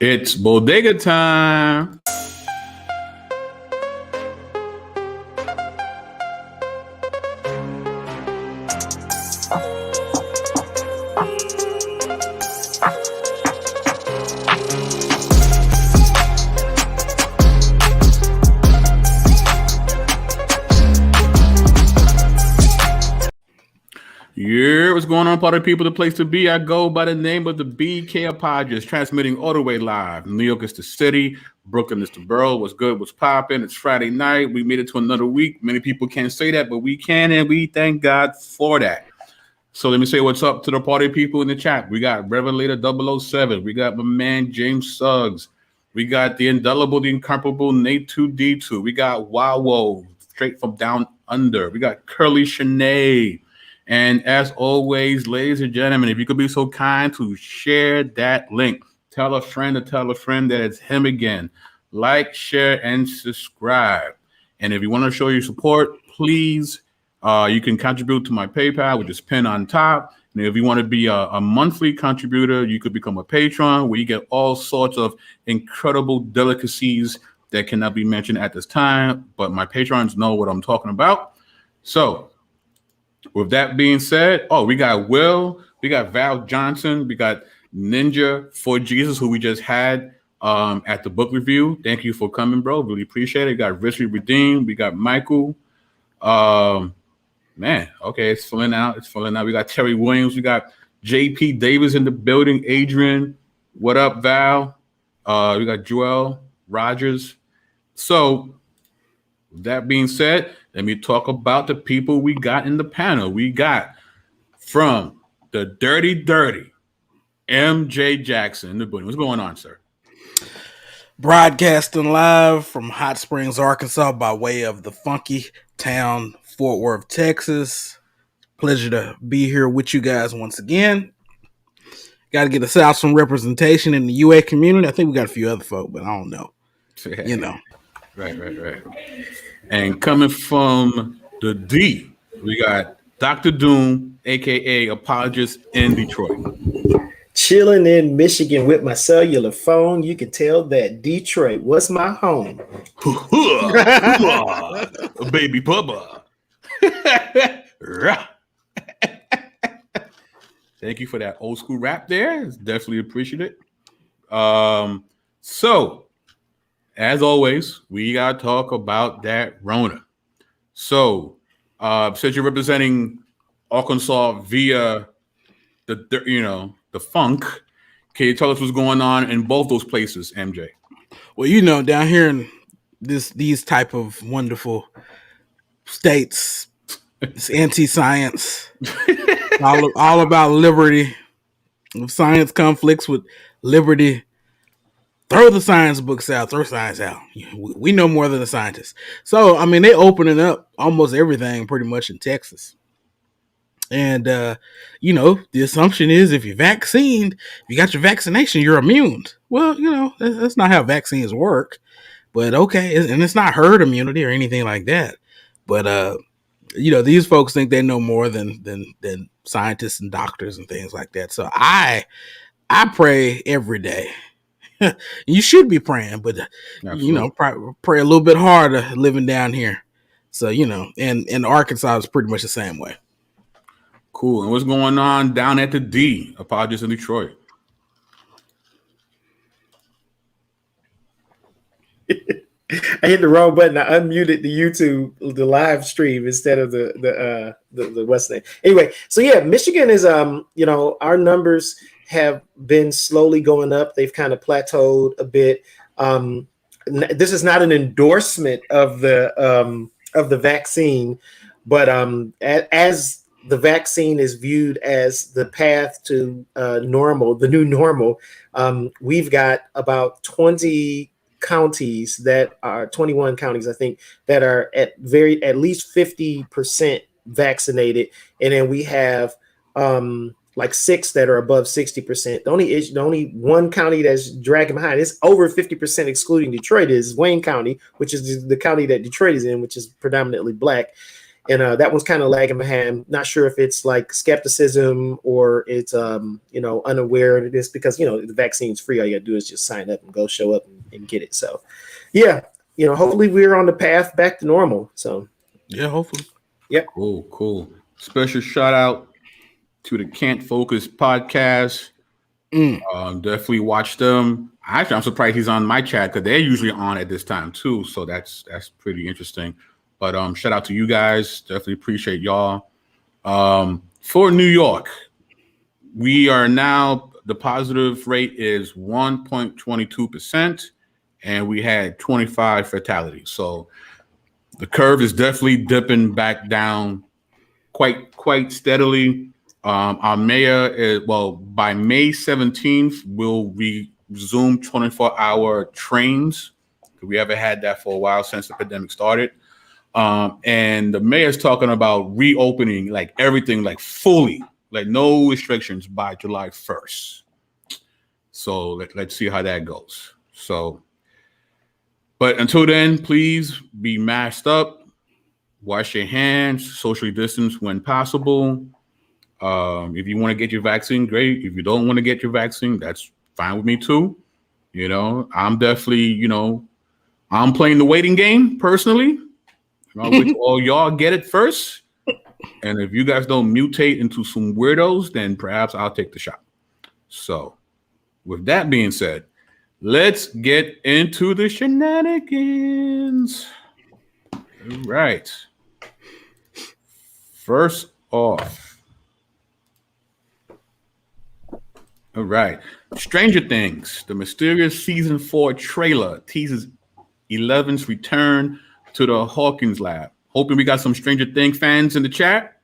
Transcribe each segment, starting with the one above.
It's Bodega time. Yeah, what's going on, party people? The place to be. I go by the name of the BK Apologist, transmitting all the way live. New York is the city. Brooklyn is the borough. What's good? What's popping? It's Friday night. We made it to another week. Many people can't say that, but we can, and we thank God for that. So let me say what's up to the party people in the chat. We got Revelator 007. We got my man James Suggs. We got the indelible, the incomparable Nate 2D2. We got Wawo, straight from down under. We got Curly Shanae. And as always, ladies and gentlemen, if you could be so kind to share that link, tell a friend that it's him again. Like, share, and subscribe. And if you want to show your support, please, you can contribute to my PayPal, which is pinned on top. And if you want to be a monthly contributor, you could become a patron, where you get all sorts of incredible delicacies that cannot be mentioned at this time. But my patrons know what I'm talking about. So, with that being said, we got Will, we got Val Johnson, we got Ninja for Jesus, who we just had at the book review. Thank you for coming, bro. Really appreciate it. We got Richly Redeemed, we got Michael. Man, okay, it's filling out. We got Terry Williams, we got JP Davis in the building. Adrian, what up, Val? We got Joel Rogers. So, that being said, let me talk about the people we got in the panel. We got from the Dirty MJ Jackson in the building. What's going on, sir? Broadcasting live from Hot Springs, Arkansas, by way of the funky town, Fort Worth, Texas. Pleasure to be here with you guys once again. Got to get us out some representation in the UA community. I think we got a few other folk, but I don't know. You know. Right. And coming from the D, we got Dr. Doom, a.k.a. Apologist in Detroit. Chilling in Michigan with my cellular phone. You can tell that Detroit was my home. Baby Bubba. Thank you for that old school rap there. It's definitely appreciated. So, as always, we gotta talk about that Rona. So, since you're representing Arkansas via the funk, can you tell us what's going on in both those places, MJ? Well, down here in these type of wonderful states, it's anti-science, all about liberty. If science conflicts with liberty, throw the science books out. Throw science out. We know more than the scientists. So, I mean, they opening up almost everything pretty much in Texas. And, the assumption is if you're vaccinated, if you got your vaccination, you're immune. Well, that's not how vaccines work. But, okay, and it's not herd immunity or anything like that. But, these folks think they know more than scientists and doctors and things like that. So I pray every day. You should be praying, but pray a little bit harder living down here. So and Arkansas is pretty much the same way. Cool. And what's going on down at the D? Apologies in Detroit. I hit the wrong button. I unmuted the live stream instead of the what's name. Anyway, so yeah, Michigan is our numbers have been slowly going up. They've kind of plateaued a bit. This is not an endorsement of the vaccine, but as the vaccine is viewed as the path to normal, the new normal, we've got about 21 counties, I think, that are at least 50% vaccinated, and then we have like 6 that are above 60%. The only one county that's dragging behind, it's over 50% excluding Detroit, is Wayne County, which is the county that Detroit is in, which is predominantly black. And that one's kind of lagging behind. Not sure if it's like skepticism or it's unaware of this, because the vaccine's free. All you gotta do is just sign up and go show up and get it. So yeah, hopefully we're on the path back to normal. So yeah, hopefully. Yep. Cool. Special shout out to the Can't Focus podcast. Definitely watch them. Actually, I'm surprised he's on my chat because they're usually on at this time too. So that's pretty interesting. But shout out to you guys. Definitely appreciate y'all. For New York, we are now, the positive rate is 1.22%, and we had 25 fatalities. So the curve is definitely dipping back down quite steadily. Our mayor is, by May 17th, we'll resume 24-hour trains. We haven't had that for a while since the pandemic started. And the mayor's talking about reopening like everything, like fully, like no restrictions by July 1st. So let's see how that goes. So, but until then, please be masked up, wash your hands, socially distance when possible. If you want to get your vaccine, great. If you don't want to get your vaccine, that's fine with me too. I'm definitely, I'm playing the waiting game personally. Which all y'all get it first. And if you guys don't mutate into some weirdos, then perhaps I'll take the shot. So with that being said, let's get into the shenanigans. All right. First off. All right. Stranger Things, the mysterious season 4 trailer teases 11's return to the Hawkins lab. Hoping we got some Stranger Things fans in the chat.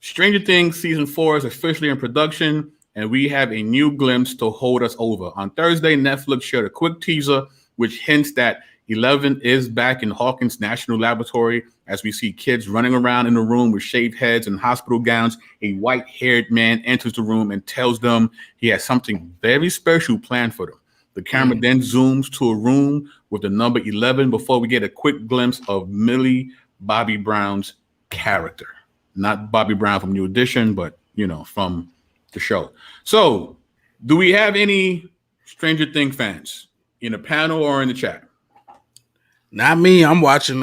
Stranger Things season 4 is officially in production, and we have a new glimpse to hold us over. On Thursday, Netflix shared a quick teaser which hints that 11 is back in Hawkins National Laboratory as we see kids running around in the room with shaved heads and hospital gowns. A white-haired man enters the room and tells them he has something very special planned for them. The camera then zooms to a room with the number 11 before we get a quick glimpse of Millie Bobby Brown's character. Not Bobby Brown from New Edition, but, from the show. So, do we have any Stranger Things fans in the panel or in the chat? Not me. I'm watching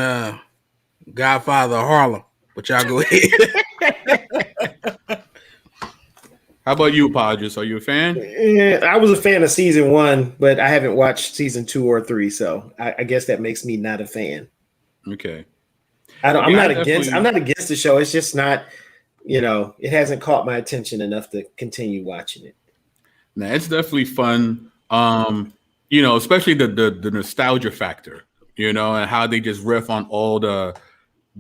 Godfather of Harlem, but y'all go ahead. How about you, Podges? Are you a fan? Yeah, I was a fan of season 1, but I haven't watched season 2 or 3, so I guess that makes me not a fan. Okay. I'm not against the show. It's just not, it hasn't caught my attention enough to continue watching it. Nah, it's definitely fun. Especially the nostalgia factor, and how they just riff on all the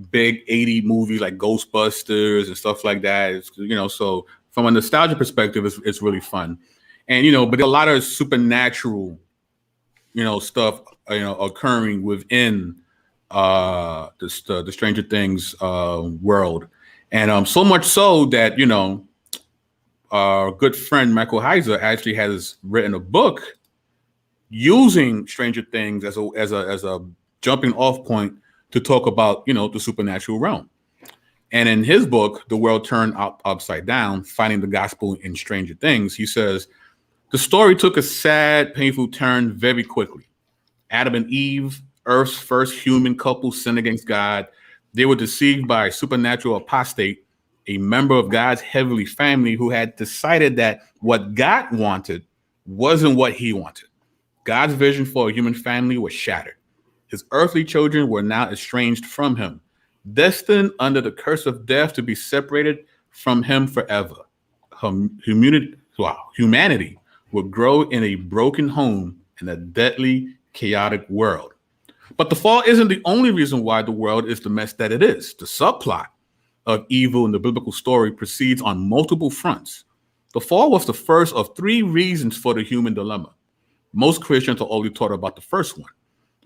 big 80 movies like Ghostbusters and stuff like that. It's, so from a nostalgia perspective, it's really fun. And, but there's a lot of supernatural, stuff, occurring within the Stranger Things world. And so much so that, our good friend Michael Heiser actually has written a book using Stranger Things as a jumping off point to talk about, the supernatural realm. And in his book, The World Turned Upside Down, Finding the Gospel in Stranger Things, he says, the story took a sad, painful turn very quickly. Adam and Eve, Earth's first human couple, sinned against God. They were deceived by a supernatural apostate, a member of God's heavenly family who had decided that what God wanted wasn't what he wanted. God's vision for a human family was shattered. His earthly children were now estranged from him, destined under the curse of death to be separated from him forever. Humanity would grow in a broken home in a deadly, chaotic world. But the fall isn't the only reason why the world is the mess that it is. The subplot of evil in the biblical story proceeds on multiple fronts. The fall was the first of 3 reasons for the human dilemma. Most Christians are only taught about the first one.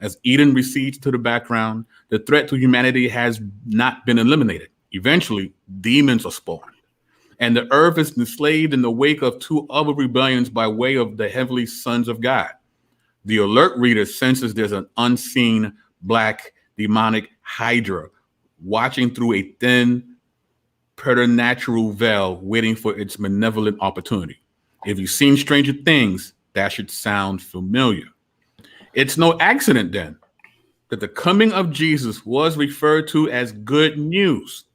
As Eden recedes to the background, the threat to humanity has not been eliminated. Eventually, demons are spawned, and the earth is enslaved in the wake of 2 other rebellions by way of the heavenly sons of God. The alert reader senses there's an unseen black demonic hydra watching through a thin, preternatural veil, waiting for its malevolent opportunity. If you've seen Stranger Things, that should sound familiar. It's no accident then that the coming of Jesus was referred to as good news.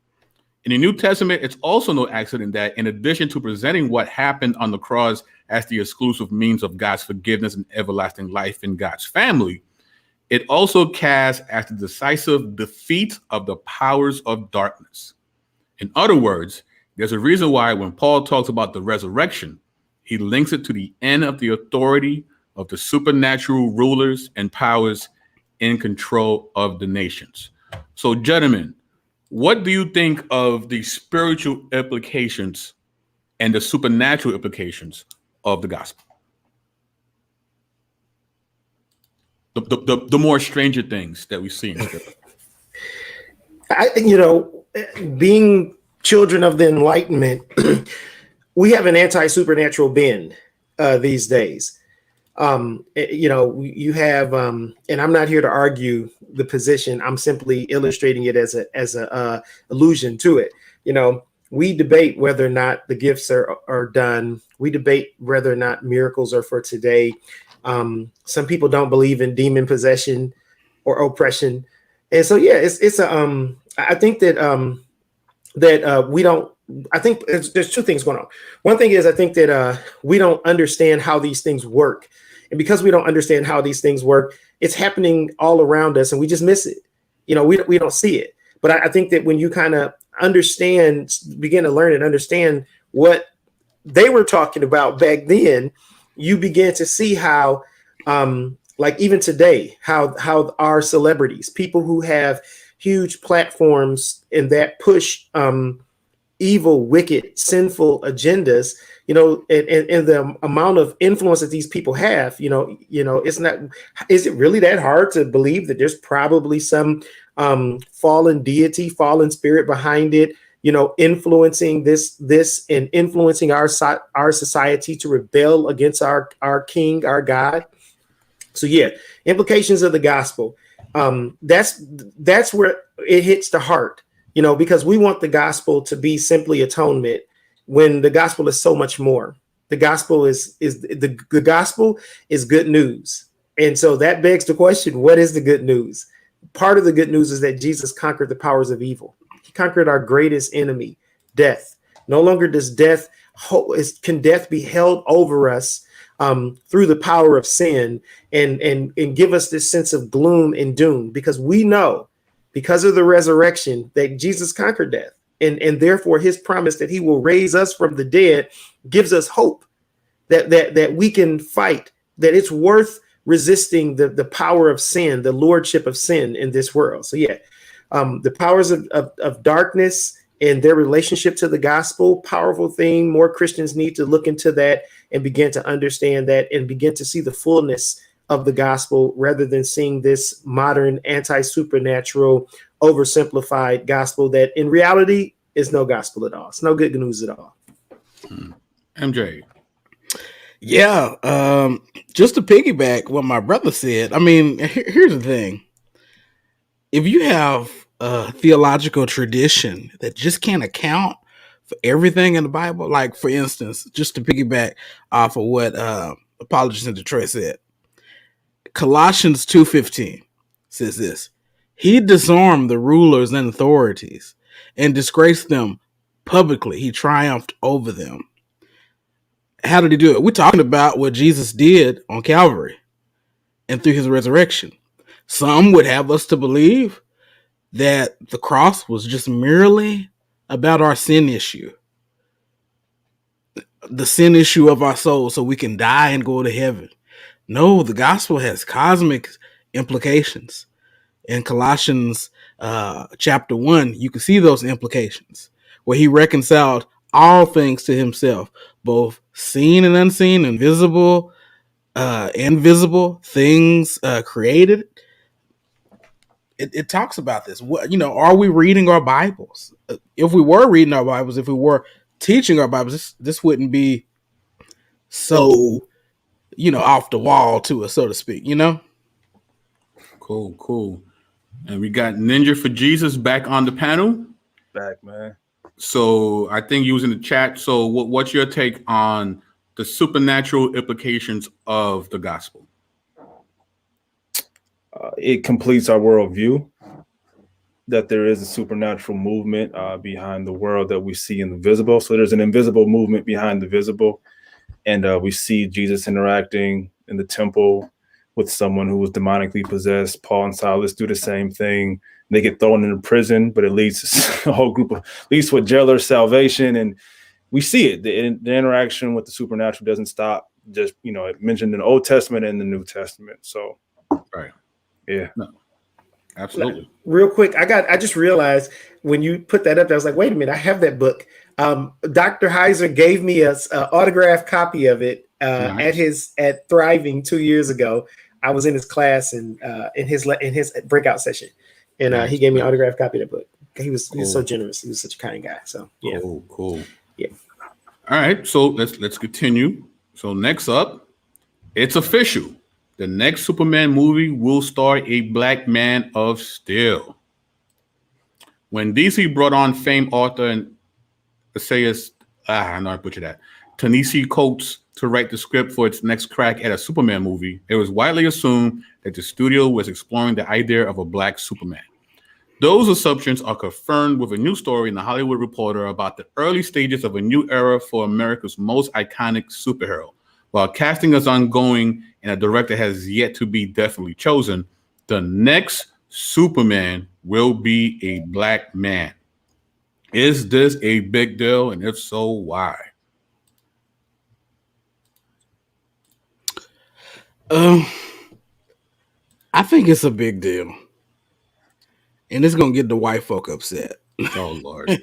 In the New Testament, it's also no accident that in addition to presenting what happened on the cross as the exclusive means of God's forgiveness and everlasting life in God's family, it also casts as the decisive defeat of the powers of darkness. In other words, there's a reason why when Paul talks about the resurrection, he links it to the end of the authority of the supernatural rulers and powers in control of the nations. So, gentlemen, what do you think of the spiritual implications and the supernatural implications of the gospel? The more Stranger Things that we see in Scripture. Being children of the Enlightenment, we have an anti-supernatural bend these days. You have, and I'm not here to argue the position. I'm simply illustrating it as a allusion to it. We debate whether or not the gifts are done. We debate whether or not miracles are for today. Some people don't believe in demon possession or oppression, and so I think that we don't. I think there's two things going on. One thing is I think that we don't understand how these things work, and because we don't understand how these things work, it's happening all around us, and we just miss it. We don't see it. But I think that when you kind of begin to learn and understand what they were talking about back then, you begin to see how, like even today, how our celebrities, people who have huge platforms and that push evil, wicked, sinful agendas, and the amount of influence that these people have, is it really that hard to believe that there's probably some fallen deity, fallen spirit behind it, influencing this and influencing our society to rebel against our King, our God. So implications of the gospel. That's where it hits the heart, because we want the gospel to be simply atonement when the gospel is so much more. The gospel is the gospel is good news. And so that begs the question, what is the good news? Part of the good news is that Jesus conquered the powers of evil. He conquered our greatest enemy, death. No longer does can death be held over us through the power of sin and give us this sense of gloom and doom, because we know, because of the resurrection, that Jesus conquered death. And therefore his promise that he will raise us from the dead gives us hope that we can fight, that it's worth resisting the power of sin, the lordship of sin in this world. So the powers of darkness and their relationship to the gospel, powerful thing. More Christians need to look into that and begin to understand that and begin to see the fullness of the gospel rather than seeing this modern anti-supernatural oversimplified gospel that in reality is no gospel at all. It's no good news at all. MJ. Yeah. Just to piggyback what my brother said, I mean, here's the thing. If you have a theological tradition that just can't account for everything in the Bible, like for instance, just to piggyback off of what Apologist in Detroit said, Colossians 2:15 says this: he disarmed the rulers and authorities and disgraced them publicly. He triumphed over them. How did he do it? We're talking about what Jesus did on Calvary and through his resurrection. Some would have us to believe that the cross was just merely about our sin issue, the sin issue of our soul, so we can die and go to heaven. No, the gospel has cosmic implications. In Colossians chapter 1, you can see those implications, where he reconciled all things to himself, both seen and unseen, invisible and visible things created. It talks about this. Are we reading our Bibles? If we were reading our Bibles, if we were teaching our Bibles, this wouldn't be so, off the wall to us, so to speak, Cool. And we got Ninja for Jesus back on the panel. Back, man. So I think you was in the chat. So what's your take on the supernatural implications of the gospel? It completes our worldview that there is a supernatural movement behind the world that we see in the visible. So there's an invisible movement behind the visible. And we see Jesus interacting in the temple with someone who was demonically possessed. Paul and Silas do the same thing. They get thrown into prison, but it leads to a whole group of, leads to a jailer's salvation. And we see it. The interaction with the supernatural doesn't stop. Just, you know, it mentioned in the Old Testament and the New Testament. So, right. Yeah. No, absolutely. Real quick, I just realized when you put that up there, I was like, wait a minute, I have that book. Dr. Heiser gave me a autographed copy of it Nice. at Thriving 2 years ago. I was in his class and in his breakout session, and Nice. he gave me an autographed copy of the book. He was Cool. so generous. He was such a kind guy. So yeah, Cool. Yeah. All right, so let's continue. So next up, it's official. The next Superman movie will star a black man of steel. When DC brought on famed author and essayist, I know I butchered that, Ta-Nehisi Coates to write the script for its next crack at a Superman movie, it was widely assumed that the studio was exploring the idea of a black Superman. Those assumptions are confirmed with a new story in the Hollywood Reporter about the early stages of a new era for America's most iconic superhero. While casting is ongoing and a director has yet to be definitely chosen, the next Superman will be a black man. Is this a big deal? And if so, why? I think it's a big deal. And it's gonna get the white folk upset. Oh Lord.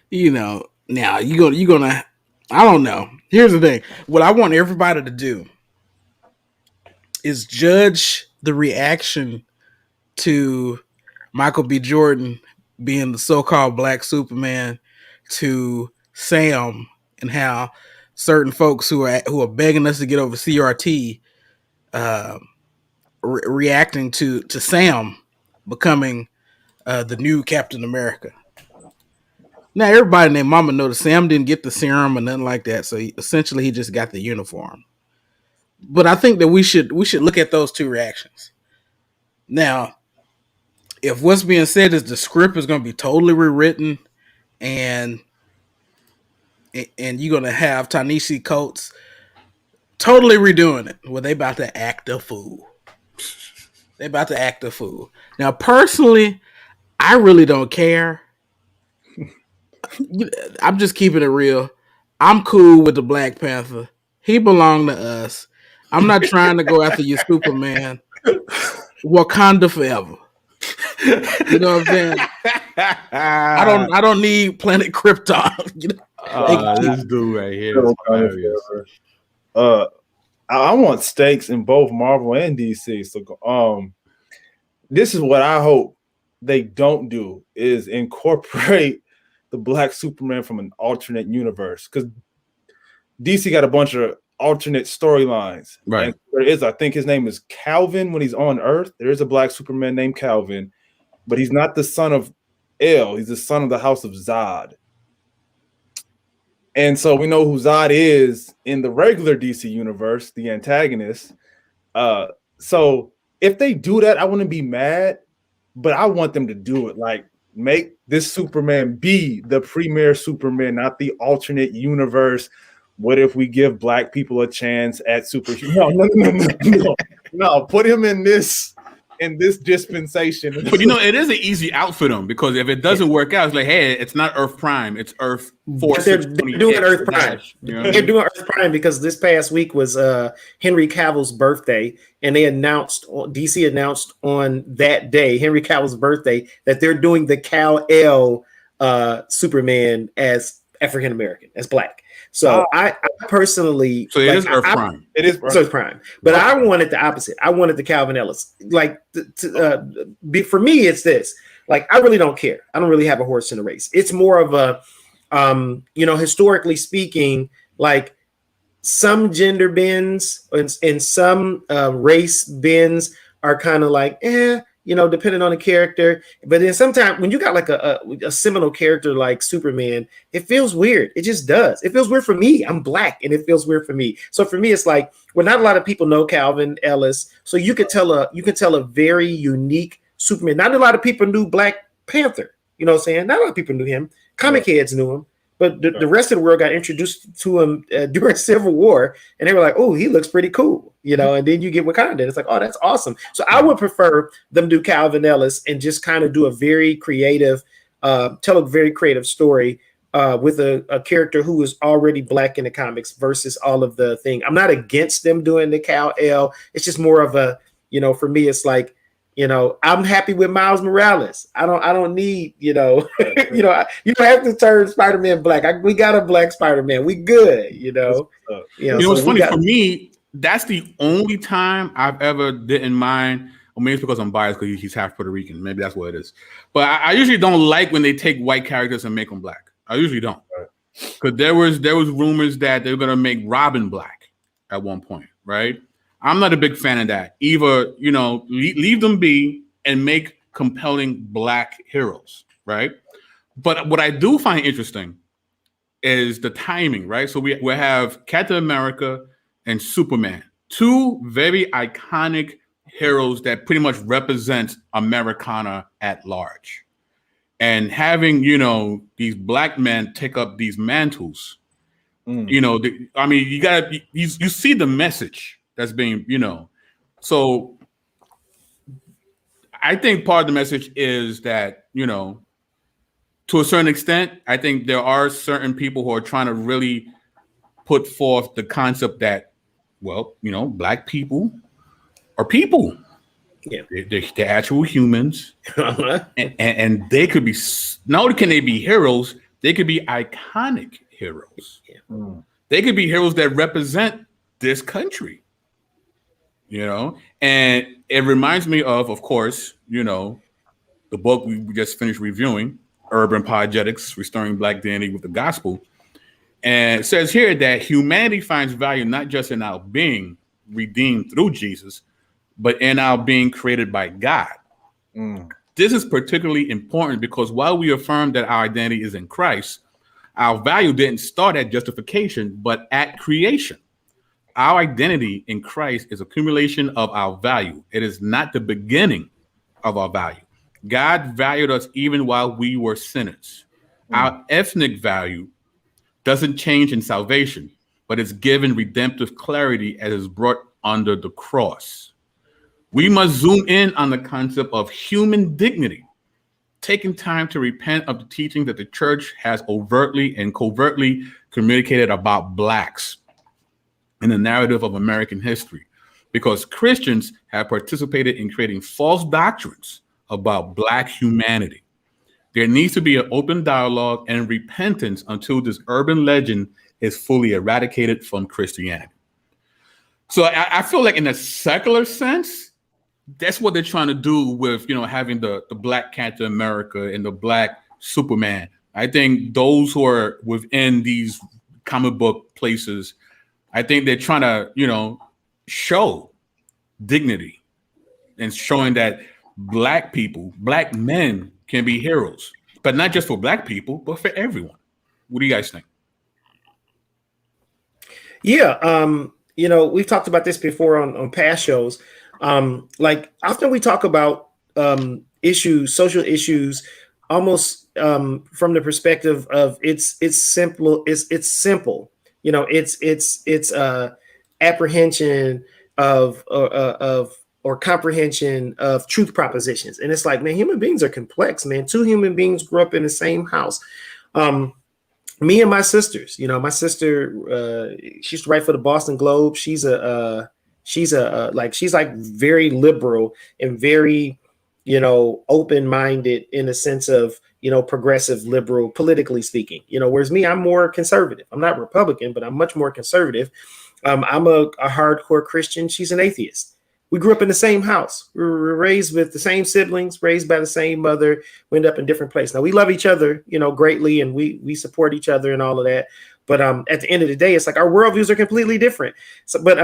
You know, now you're gonna I don't know. Here's the thing. What I want everybody to do is judge the reaction to Michael B. Jordan being the so-called black Superman to Sam, and how certain folks who are begging us to get over CRT reacting to Sam becoming the new Captain America. Now everybody and their mama know that Sam didn't get the serum or nothing like that, so essentially he just got the uniform. But I think that we should look at those two reactions. Now, if what's being said is the script is going to be totally rewritten, and you're going to have Ta-Nehisi Coates totally redoing it, well, they about to act a fool. They about to act a fool. Now, personally, I really don't care. I'm just keeping it real. I'm cool with the Black Panther. He belonged to us. I'm not trying to go after your Superman. Wakanda forever. You know what I'm saying? I don't need Planet Krypton. You know? This dude right here is hilarious. I want stakes in both Marvel and DC. So this is what I hope they don't do, is incorporate the black Superman from an alternate universe, because DC got a bunch of alternate storylines. Right. And there is, I think his name is Calvin when he's on Earth. There is a black Superman named Calvin, but he's not the son of El. He's the son of the House of Zod. And so we know who Zod is in the regular DC universe, the antagonist. So if they do that, I wouldn't be mad, but I want them to do it. Like, make this Superman be the premier Superman, not the alternate universe. What if we give black people a chance at superhero? No, put him in this dispensation. But it is an easy out for them, because if it doesn't work out, it's like, hey, it's not Earth Prime, it's Earth 4. They're doing Earth Prime. They're doing Earth Prime because this past week was Henry Cavill's birthday, and DC announced on that day, Henry Cavill's birthday, that they're doing the Kal-El Superman as African American, as black. So I personally, so it is Earth Prime. It is Earth Prime, but I wanted the opposite. I wanted the Calvin Ellis. Like, for me, it's this. Like, I really don't care. I don't really have a horse in the race. It's more of a, historically speaking, like, some gender bends and some race bends are kind of like, depending on the character. But then sometimes when you got like a seminal character like Superman, it feels weird. It just does. It feels weird for me. I'm black, and it feels weird for me. So for me, it's like, well, not a lot of people know Calvin Ellis, so you could tell a very unique Superman. Not a lot of people knew Black Panther. You know what I'm saying? Not a lot of people knew him. Comic heads knew him. But the rest of the world got introduced to him during Civil War, and they were like, "Oh, he looks pretty cool," And then you get Wakanda. It's like, "Oh, that's awesome." So I would prefer them do Calvin Ellis and just kind of do a very creative, tell a very creative story with a character who is already Black in the comics versus all of the thing. I'm not against them doing the Kal-El. It's just more of a, for me, it's like, I'm happy with Miles Morales. I don't need, you don't have to turn Spider-Man black. We got a black Spider-Man. We good, It's funny for me. That's the only time I've ever didn't mind. Or maybe it's because I'm biased because he's half Puerto Rican. Maybe that's what it is. But I usually don't like when they take white characters and make them black. I usually don't, because there was rumors that they were gonna make Robin black at one point, right? I'm not a big fan of that. Either, leave them be and make compelling black heroes, right? But what I do find interesting is the timing, right? So we have Captain America and Superman, two very iconic heroes that pretty much represent Americana at large. And having, these black men take up these mantles, you see the message that's being, so I think part of the message is that, to a certain extent, I think there are certain people who are trying to really put forth the concept that, well, black people are people. Yeah, they're actual humans, and they could be, not only can they be heroes, they could be iconic heroes. Yeah. They could be heroes that represent this country. And it reminds me of course, the book we just finished reviewing, Urban Apologetics, Restoring Black Identity with the Gospel. And it says here that humanity finds value not just in our being redeemed through Jesus, but in our being created by God. This is particularly important because while we affirm that our identity is in Christ, our value didn't start at justification, but at creation. Our identity in Christ is accumulation of our value. It is not the beginning of our value. God valued us even while we were sinners. Our ethnic value doesn't change in salvation, but it's given redemptive clarity as is brought under the cross. We must zoom in on the concept of human dignity, taking time to repent of the teaching that the church has overtly and covertly communicated about blacks in the narrative of American history, because Christians have participated in creating false doctrines about black humanity. There needs to be an open dialogue and repentance until this urban legend is fully eradicated from Christianity. So I feel like in a secular sense, that's what they're trying to do with, having the Black Captain America and the Black Superman. I think those who are within these comic book places, I think they're trying to, show dignity and showing that black people, black men can be heroes, but not just for black people, but for everyone. What do you guys think? Yeah. We've talked about this before on past shows. Like often we talk about social issues, almost from the perspective of it's simple. It's simple. It's apprehension of or comprehension of truth propositions. And it's like, man, human beings are complex, man. Two human beings grew up in the same house. Me and my sisters, my sister, she used to write for the Boston Globe. She's like very liberal and very, open-minded in a sense of, progressive, liberal, politically speaking, whereas me, I'm more conservative. I'm not Republican, but I'm much more conservative. I'm a hardcore Christian. She's an atheist. We grew up in the same house. We were raised with the same siblings, raised by the same mother. We end up in different places. Now we love each other, greatly, and we support each other and all of that. But at the end of the day, it's like our worldviews are completely different. So, but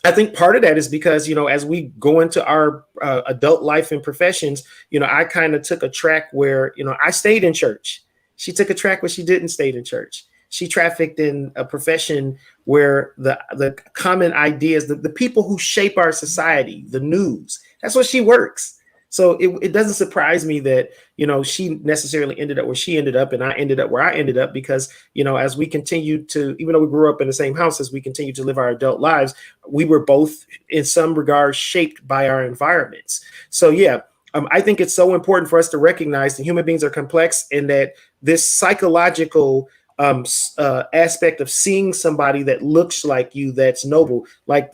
I think part of that is because, as we go into our adult life and professions, I kind of took a track where, I stayed in church. She took a track where she didn't stay in church. She trafficked in a profession where the common ideas, the people who shape our society, the news, that's what she works. So it doesn't surprise me that, she necessarily ended up where she ended up and I ended up where I ended up because, as we continue to, even though we grew up in the same house, as we continue to live our adult lives, we were both in some regard shaped by our environments. So, yeah, I think it's so important for us to recognize that human beings are complex and that this psychological aspect of seeing somebody that looks like you, that's noble, like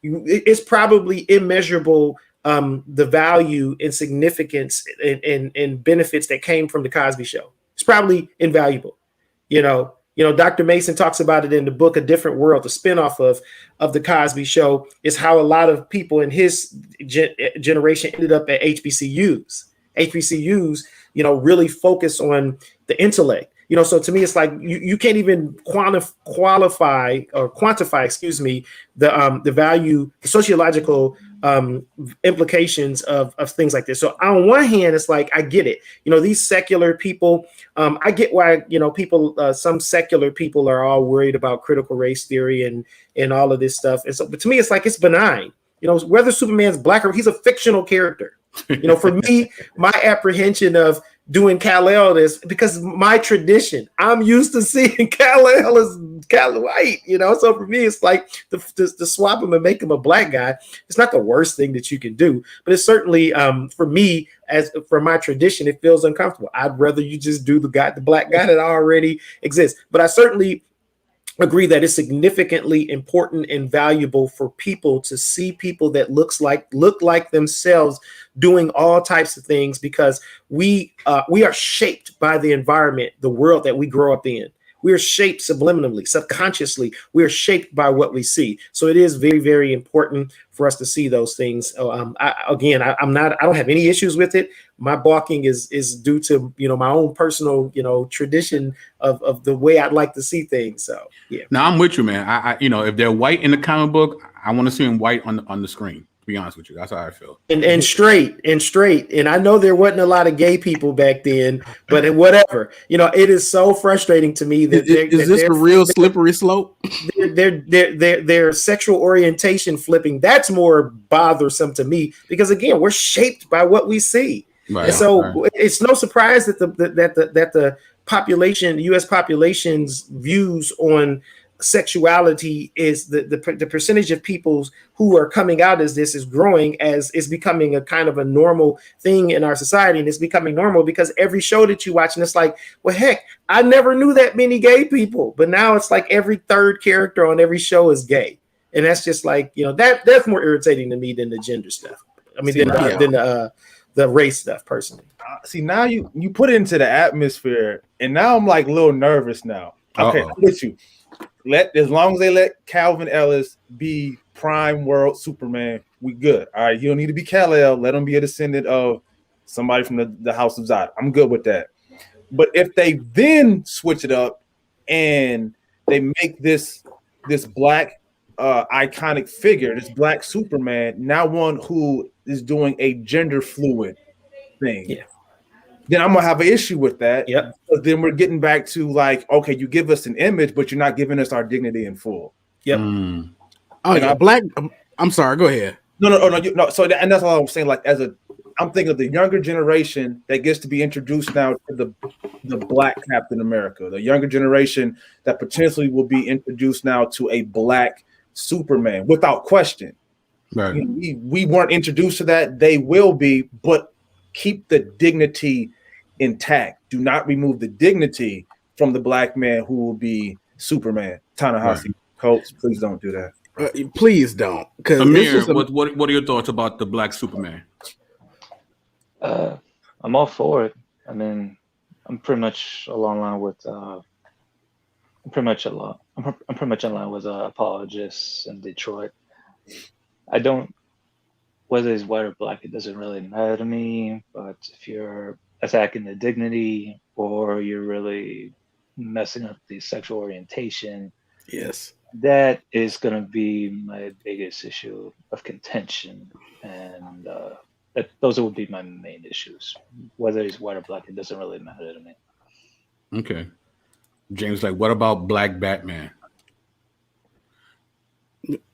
it's probably immeasurable. The value and significance and benefits that came from the Cosby Show. It's probably invaluable. Dr. Mason talks about it in the book, A Different World, the spinoff of the Cosby Show, is how a lot of people in his generation ended up at HBCUs. HBCUs, really focus on the intellect. So to me, it's like you can't even quantify, the value, the sociological implications of things like this. So on one hand, it's like, I get it. These secular people, I get why, people, some secular people are all worried about critical race theory and all of this stuff. And so, but to me, it's like, it's benign. Whether Superman's black or he's a fictional character. For me, my apprehension of doing Kal-El is because my tradition, I'm used to seeing Kal-El as white, so for me, it's like to swap him and make him a black guy. It's not the worst thing that you can do, but it's certainly, for me, as for my tradition, it feels uncomfortable. I'd rather you just do the black guy that already exists. But I certainly agree that it's significantly important and valuable for people to see people that look like themselves doing all types of things, because we are shaped by the environment, the world that we grow up in. We are shaped subliminally, subconsciously. We are shaped by what we see. So it is very, very important for us to see those things. I don't have any issues with it. My balking is due to, my own personal, tradition of the way I'd like to see things. So, yeah. Now I'm with you, man. I if they're white in the comic book, I want to see them white on the screen. Be honest with you, that's how I feel. And straight. And I know there wasn't a lot of gay people back then, but whatever. It is so frustrating to me that is this a real slippery slope? Their sexual orientation flipping. That's more bothersome to me because, again, we're shaped by what we see. Right, and so It's no surprise that the population, the U.S. population's views on sexuality is the percentage of people who are coming out as this is growing, as is becoming a kind of a normal thing in our society. And it's becoming normal because every show that you watch, and it's like, well, heck, I never knew that many gay people, but now it's like every third character on every show is gay. And that's just like, that's more irritating to me than the gender stuff. I mean, than the race stuff personally. See, now you put it into the atmosphere, and now I'm like a little nervous now. Okay, I'm with you. As long as they let Calvin Ellis be Prime World Superman, we good. All right, you don't need to be Kal-El. Let him be a descendant of somebody from the House of Zod. I'm good with that. But if they then switch it up and they make this black iconic figure, this black Superman, now one who is doing a gender fluid thing, then I'm gonna have an issue with that. Yep. But then we're getting back to like, okay, you give us an image, but you're not giving us our dignity in full. Yep. Oh, yeah, black. I'm sorry. Go ahead. No. So and that's all I'm saying. Like, I'm thinking of the younger generation that gets to be introduced now to the black Captain America, the younger generation that potentially will be introduced now to a black Superman without question. Right. We weren't introduced to that. They will be, but keep the dignity intact. Do not remove the dignity from the black man who will be Superman. Ta-Nehisi Coates, please don't do that. Please don't. Amir, what are your thoughts about the black Superman? I'm all for it. I mean, I'm pretty much along the line with I'm pretty much in line with apologists in Detroit. I don't, whether he's white or black, it doesn't really matter to me. But if you're attacking the dignity or you're really messing up the sexual orientation, Yes. That is going to be my biggest issue of contention, and those would be my main issues. Whether he's white or black, it doesn't really matter to me. Okay. James, like, what about Black Batman?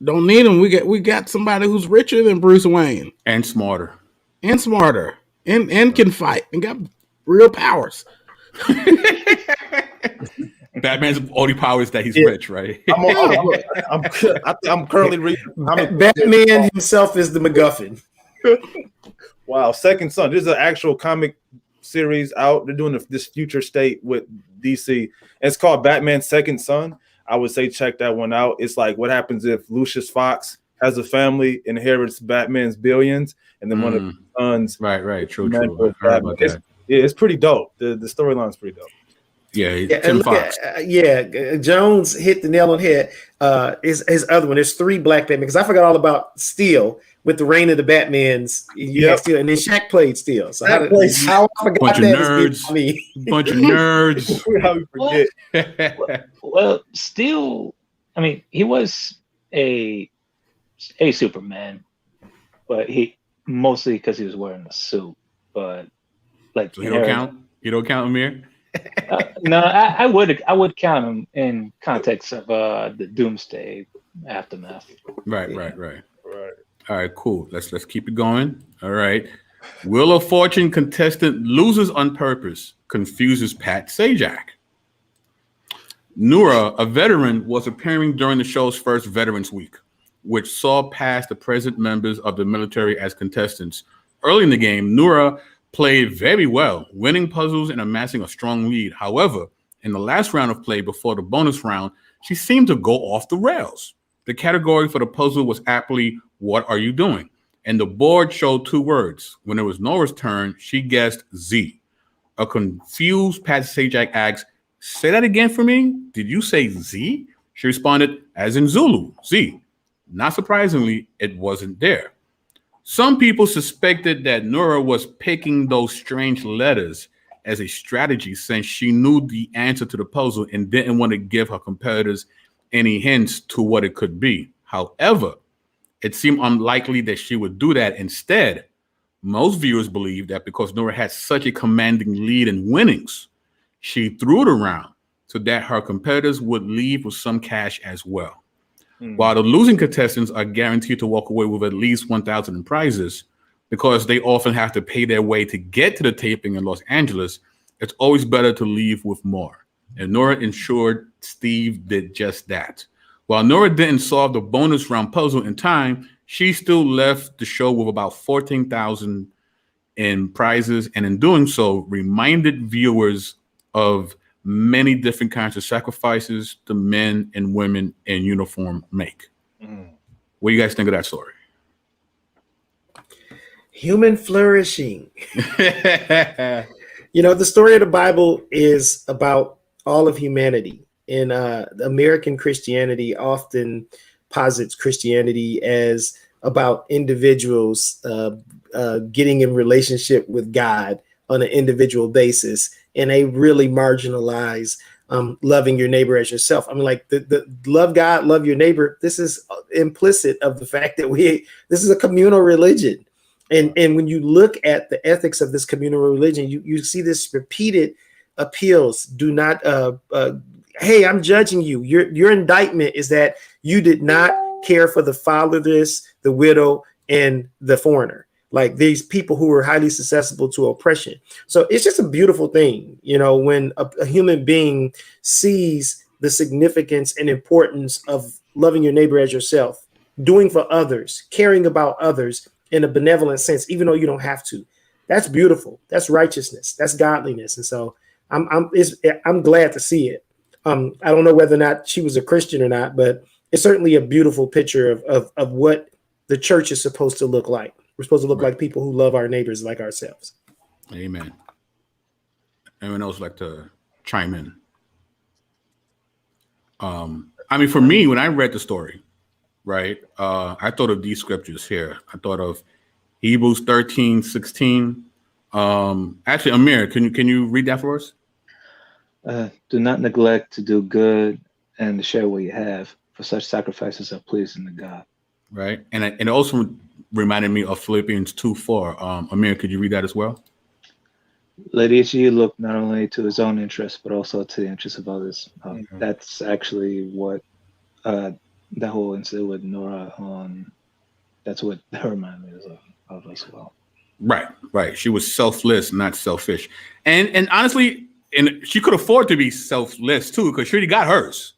Don't need him. We got somebody who's richer than Bruce Wayne And smarter. and smarter and can fight and got real powers. Batman's only power is that he's rich, right? I'm currently reading. Batman himself is the MacGuffin. Wow, Second Son. This is an actual comic series out. They're doing this future state with DC. It's called Batman Second Son. I would say check that one out. It's like what happens if Lucius Fox has a family, inherits Batman's billions, and then one of his sons. Right. True. I heard about that. It's pretty dope. The storyline's pretty dope. Yeah, Tim Fox. Jones hit the nail on the head. His other one. There's 3 Black Batman, because I forgot all about Steel with the Reign of the Batmans. You had Steel, and then Shaq played Steel. So how I forgot bunch that of nerds. Bunch of nerds. How we forget? Well, Steel. I mean, he was a Superman, but he mostly because he was wearing a suit. But like, So you don't count. You don't count Amir. No, I would count him in context of the Doomsday aftermath. Right. All right, cool. Let's keep it going. All right. Wheel of Fortune contestant loses on purpose, confuses Pat Sajak. Noura, a veteran, was appearing during the show's first Veterans Week, which saw past the present members of the military as contestants. Early in the game, Noura played very well, winning puzzles and amassing a strong lead. However, in the last round of play before the bonus round, she seemed to go off the rails. The category for the puzzle was aptly, "What are you doing?" And the board showed 2 words. When it was Nora's turn, she guessed Z. A confused Pat Sajak asked, "Say that again for me? Did you say Z?" She responded, "As in Zulu, Z." Not surprisingly, it wasn't there. Some people suspected that Noura was picking those strange letters as a strategy since she knew the answer to the puzzle and didn't want to give her competitors any hints to what it could be. However, it seemed unlikely that she would do that. Instead, most viewers believe that because Noura had such a commanding lead in winnings, she threw it around so that her competitors would leave with some cash as well. While the losing contestants are guaranteed to walk away with at least 1,000 in prizes, because they often have to pay their way to get to the taping in Los Angeles, it's always better to leave with more. And Noura ensured Steve did just that. While Noura didn't solve the bonus round puzzle in time, she still left the show with about 14,000 in prizes, and in doing so, reminded viewers of many different kinds of sacrifices the men and women in uniform make. What do you guys think of that story? Human flourishing. The story of the Bible is about all of humanity. And American Christianity often posits Christianity as about individuals getting in relationship with God on an individual basis, and they really marginalize loving your neighbor as yourself. I mean, like the love God, love your neighbor. This is implicit of the fact that this is a communal religion. And when you look at the ethics of this communal religion, you see this repeated appeals. Do not, hey, I'm judging you. Your indictment is that you did not care for the fatherless, the widow, and the foreigner. Like these people who are highly susceptible to oppression. So it's just a beautiful thing, when a human being sees the significance and importance of loving your neighbor as yourself, doing for others, caring about others in a benevolent sense, even though you don't have to. That's beautiful. That's righteousness. That's godliness. And so I'm glad to see it. I don't know whether or not she was a Christian or not, but it's certainly a beautiful picture of what the church is supposed to look like. We're supposed to look like people who love our neighbors like ourselves. Amen. Anyone else like to chime in? I mean, for me, when I read the story, right, I thought of these scriptures here. I thought of Hebrews 13:16. Actually, Amir, can you read that for us? Do not neglect to do good and to share what you have, for such sacrifices are pleasing to God. Right. And it also reminded me of Philippians 2:4. Amir, could you read that as well? Let each of you look not only to his own interest, but also to the interests of others. That's actually what that whole incident with Nora on, that's what that reminded me of as well. Right. She was selfless, not selfish. And honestly, and she could afford to be selfless too, because she already got hers.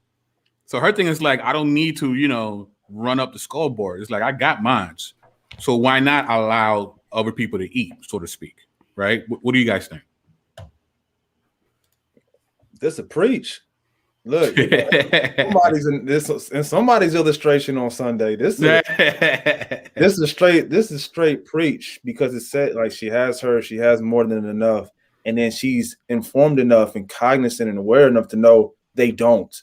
So her thing is like, I don't need to, run up the scoreboard. It's like, I got mine. So why not allow other people to eat, so to speak? Right? What do you guys think? This a preach. Look, somebody's in somebody's illustration on Sunday. This is straight preach, because it said like she has more than enough, and then she's informed enough and cognizant and aware enough to know they don't.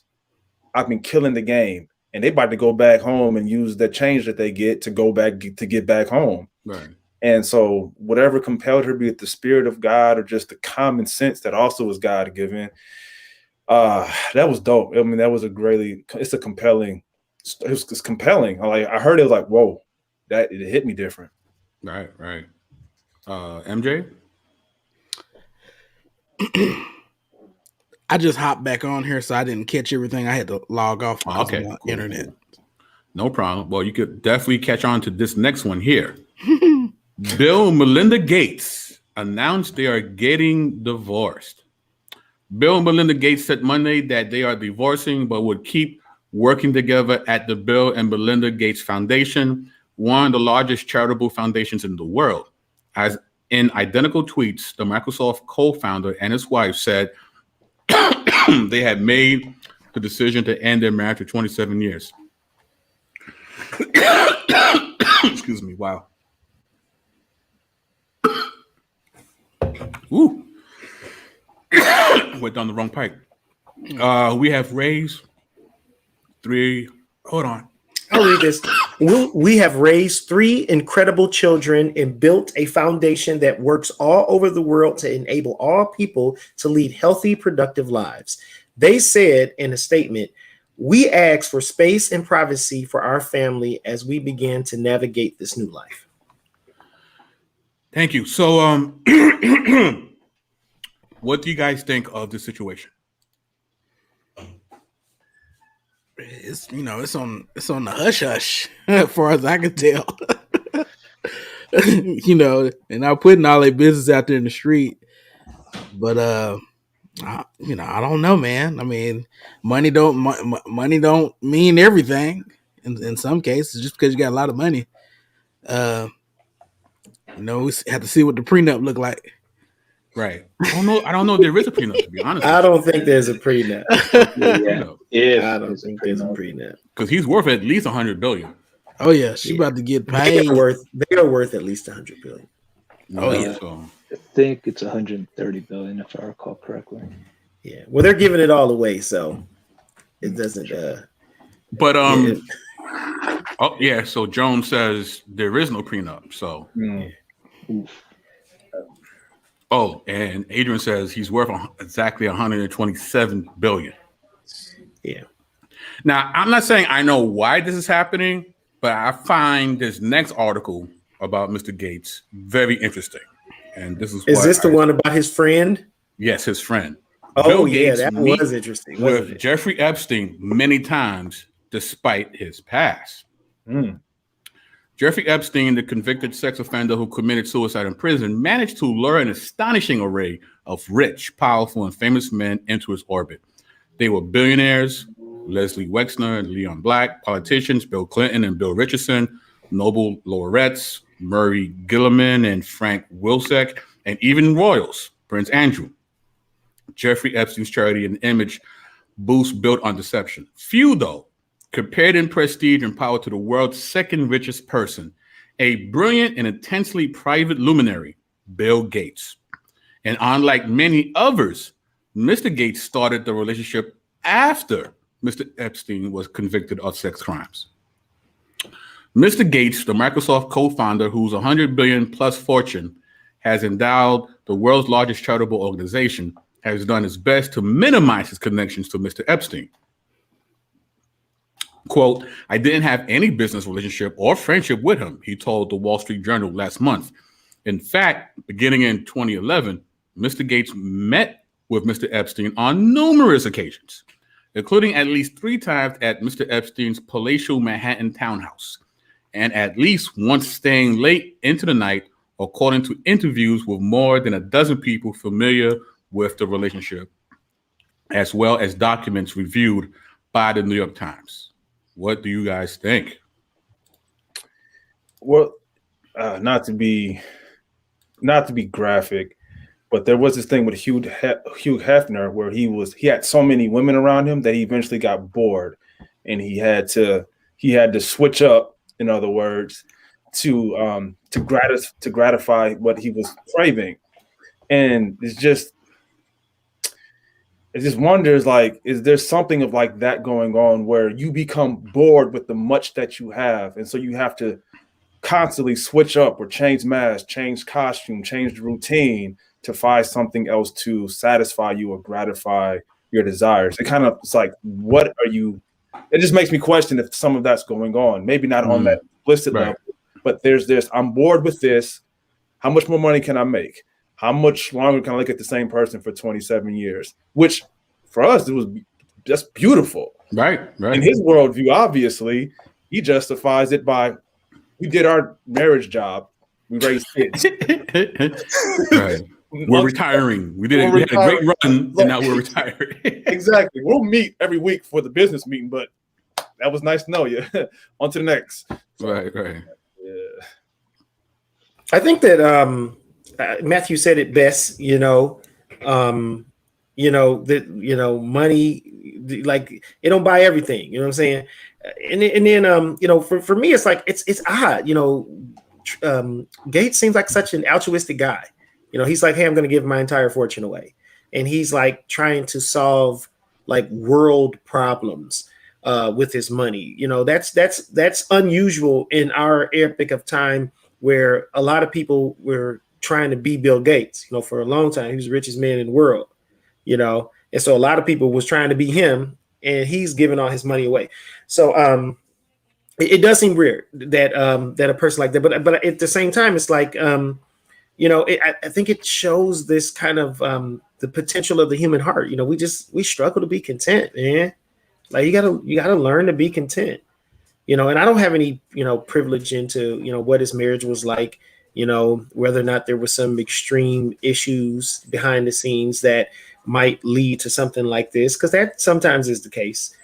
I've been killing the game, and they about to go back home and use the change that they get to go back to get back home. Right. And so whatever compelled her, be it the Spirit of God or just the common sense that also is God given, that was dope. I mean, that was it's compelling. Like I heard it, was like, whoa, that it hit me different. Right. MJ? I just hopped back on here, so I didn't catch everything. I had to log off because of the internet. No problem. Well, you could definitely catch on to this next one here. Bill and Melinda Gates announced they are getting divorced. Bill and Melinda Gates said Monday that they are divorcing, but would keep working together at the Bill and Melinda Gates Foundation, one of the largest charitable foundations in the world. As in identical tweets, the Microsoft co-founder and his wife said they had made the decision to end their marriage for 27 years. Excuse me. Wow. Ooh. Went down the wrong pipe. We have raised three. Hold on. I'll read this. We have raised 3 incredible children and built a foundation that works all over the world to enable all people to lead healthy, productive lives. They said in a statement, "We ask for space and privacy for our family as we begin to navigate this new life." Thank you. So, what do you guys think of this situation? It's on the hush hush, as far as I can tell. And I'm putting all their business out there in the street. But I don't know, man. I mean, money don't mean everything. In some cases, just because you got a lot of money. We have to see what the prenup look like. Right. I don't know if there is a prenup, to be honest. I don't think there's a prenup. Yeah, I don't think there's a prenup. Because he's worth at least $100 billion. Oh yeah, she about to get paid. They are worth at least $100 billion. Oh yeah. So. I think it's 130 billion if I recall correctly. Yeah. Well, they're giving it all away, so it doesn't. But oh yeah. So Jones says there is no prenup. So. Oh, and Adrian says he's worth exactly 127 billion. Yeah. Now, I'm not saying I know why this is happening, but I find this next article about Mr. Gates very interesting. And this is this the one about his friend? Yes, his friend. Oh, Bill yeah, Gates that was interesting. With Jeffrey Epstein many times, despite his past. Jeffrey Epstein, the convicted sex offender who committed suicide in prison, managed to lure an astonishing array of rich, powerful, and famous men into his orbit. They were billionaires, Leslie Wexner and Leon Black, politicians, Bill Clinton and Bill Richardson, Nobel laureates, Murray Gilliman and Frank Wilczek, and even royals, Prince Andrew. Jeffrey Epstein's charity and image boost built on deception. Few, though, compared in prestige and power to the world's second richest person, a brilliant and intensely private luminary, Bill Gates. And unlike many others, Mr. Gates started the relationship after Mr. Epstein was convicted of sex crimes. Mr. Gates, the Microsoft co-founder whose 100 billion plus fortune has endowed the world's largest charitable organization, has done his best to minimize his connections to Mr. Epstein. Quote, I didn't have any business relationship or friendship with him, he told the Wall Street Journal last month. In fact, beginning in 2011, Mr. Gates met with Mr. Epstein on numerous occasions, including at least 3 times at Mr. Epstein's palatial Manhattan townhouse, and at least once staying late into the night, according to interviews with more than a dozen people familiar with the relationship, as well as documents reviewed by the New York Times. What do you guys think? Well, not to be graphic, but there was this thing with Hugh Hefner where he had so many women around him that he eventually got bored, and he had to switch up, in other words, to gratify what he was craving. And it just wonders, like, is there something of like that going on where you become bored with the much that you have, and so you have to constantly switch up or change mask, change costume, change the routine to find something else to satisfy you or gratify your desires? It's like, what are you? It just makes me question if some of that's going on. Maybe not on that explicit level, but there's this. I'm bored with this. How much more money can I make? How much longer can I look at the same person for 27 years? Which for us, it was just beautiful. Right. In his worldview, obviously, he justifies it by, we did our marriage job. We raised kids. Right. We're retiring. We had a great run, and now we're retiring. Exactly. We'll meet every week for the business meeting, but that was nice to know you. On to the next. So, right. Yeah. I think that Matthew said it best. Money, like, it don't buy everything. You know what I'm saying? And then for me, it's like it's odd. Gates seems like such an altruistic guy. He's like, hey, I'm going to give my entire fortune away, and he's like trying to solve like world problems with his money. That's unusual in our epoch of time, where a lot of people were trying to be Bill Gates. For a long time, he was the richest man in the world. And so a lot of people was trying to be him, and he's giving all his money away. So it does seem weird that a person like that, but at the same time, it's like I think it shows this kind of the potential of the human heart. We struggle to be content, man. Like, you gotta learn to be content. And I don't have any privilege into what his marriage was like, whether or not there was some extreme issues behind the scenes that might lead to something like this, because that sometimes is the case.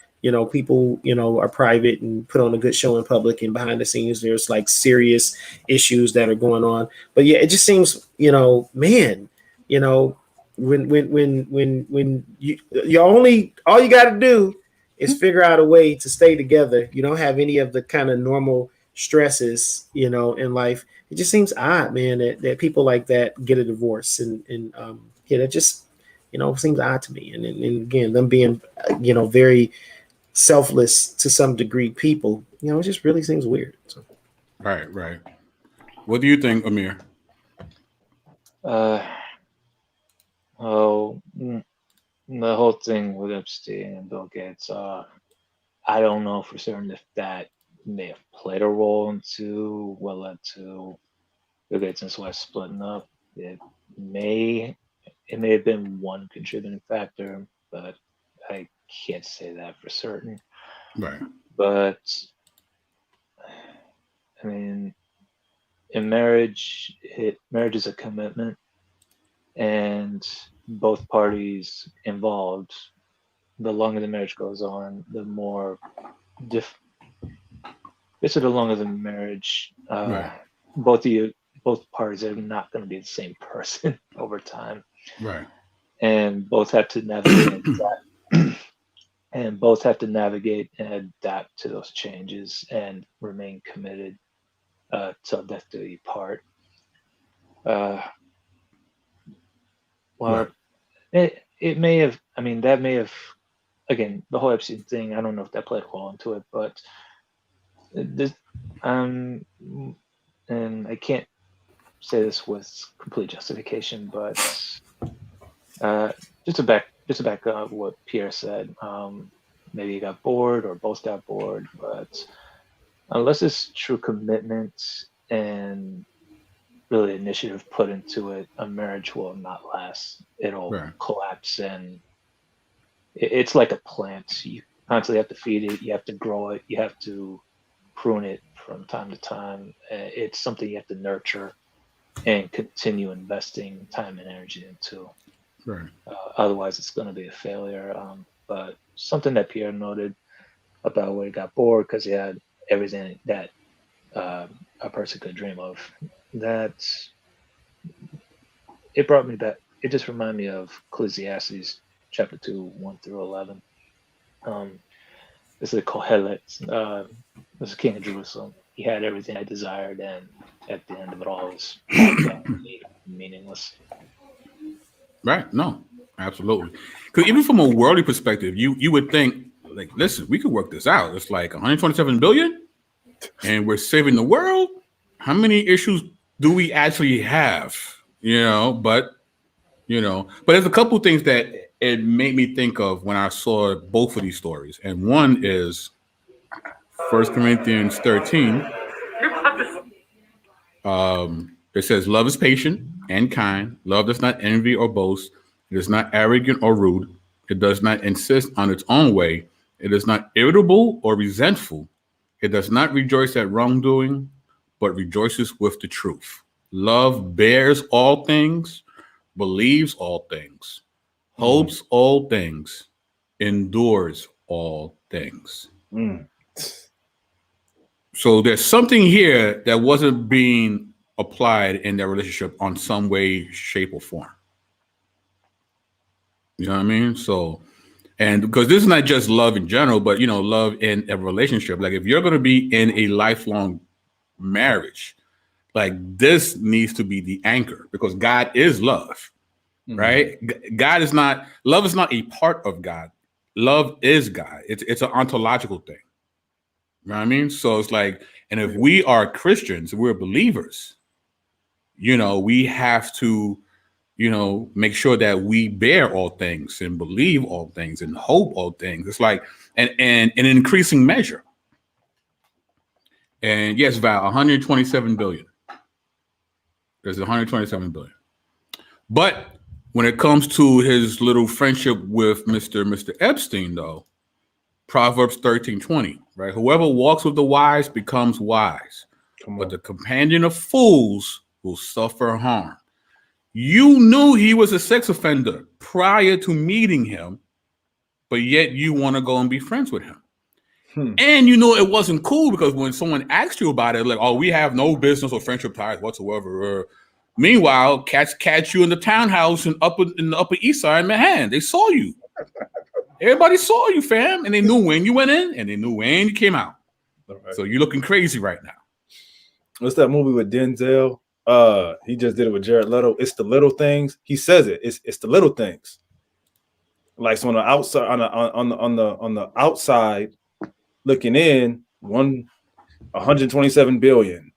People are private and put on a good show in public, and behind the scenes there's like serious issues that are going on. But yeah, it just seems man, when all you got to do is figure out a way to stay together. You don't have any of the kind of normal stresses in life. It just seems odd, man, that people like that get a divorce, and that just seems odd to me. And again, them being very selfless to some degree people, it just really seems weird. So. Right. What do you think, Amir? The whole thing with Epstein and Bill Gates, I don't know for certain if that may have played a role into what led to Bill Gates and his wife splitting up. It may have been one contributing factor, but I can't say that for certain. Right. But I mean, in marriage is a commitment, and both parties involved, the longer the marriage goes on, the more the longer the marriage, right. both parties are not going to be the same person over time. Right. And both have to navigate that. And both have to navigate and adapt to those changes and remain committed till death do you part. It may have. I mean, that may have. Again, the whole Epstein thing. I don't know if that played a role into it, but this. And I can't say this with complete justification, but just to back up what Pierre said, maybe he got bored or both got bored. But unless it's true commitment and really initiative put into it, a marriage will not last. It'll Right. collapse, and it's like a plant. You constantly have to feed it. You have to grow it. You have to prune it from time to time. It's something you have to nurture and continue investing time and energy into. Right. Otherwise, it's going to be a failure. But something that Pierre noted about where he got bored because he had everything that a person could dream of. That it brought me back. It just reminded me of Ecclesiastes chapter 2, 1 through 11. This is a Kohelet. This is king of Jerusalem. He had everything I desired, and at the end of it all, it was meaningless. Right. No, absolutely. Because even from a worldly perspective, you would think, like, listen, we could work this out. It's like 127 billion, and we're saving the world. How many issues do we actually have? But there's a couple things that it made me think of when I saw both of these stories. And one is 1 Corinthians 13. It says, love is patient and kind. Love does not envy or boast. It is not arrogant or rude. It does not insist on its own way. It is not irritable or resentful. It does not rejoice at wrongdoing, but rejoices with the truth. Love bears all things, believes all things, hopes all things, endures all things. So there's something here that wasn't being applied in their relationship on some way, shape, or form. You know what I mean? So, and because this is not just love in general, but love in a relationship. Like if you're going to be in a lifelong marriage, like this needs to be the anchor, because God is love, right? God is not, love is not a part of God. Love is God. It's an ontological thing. You know what I mean? So it's like, and if we are Christians, we're believers, we have to, make sure that we bear all things and believe all things and hope all things. It's like an increasing measure. And yes, Val, 127 billion. There's 127 billion. But when it comes to his little friendship with Mr. Epstein, though, Proverbs 13:20, right? Whoever walks with the wise becomes wise, but the companion of fools will suffer harm. You knew he was a sex offender prior to meeting him, but yet you want to go and be friends with him. And it wasn't cool, because when someone asked you about it, like, oh, we have no business or friendship ties whatsoever. Meanwhile, cats catch you in the townhouse in the Upper East Side, Manhattan. They saw you. Everybody saw you, fam, and they knew when you went in and they knew when you came out. Right. So you're looking crazy right now. What's that movie with Denzel? He just did it with Jared Leto. It's the little things. He says it. It's the little things. Like, so on the outside, on the outside, looking in, 127 billion,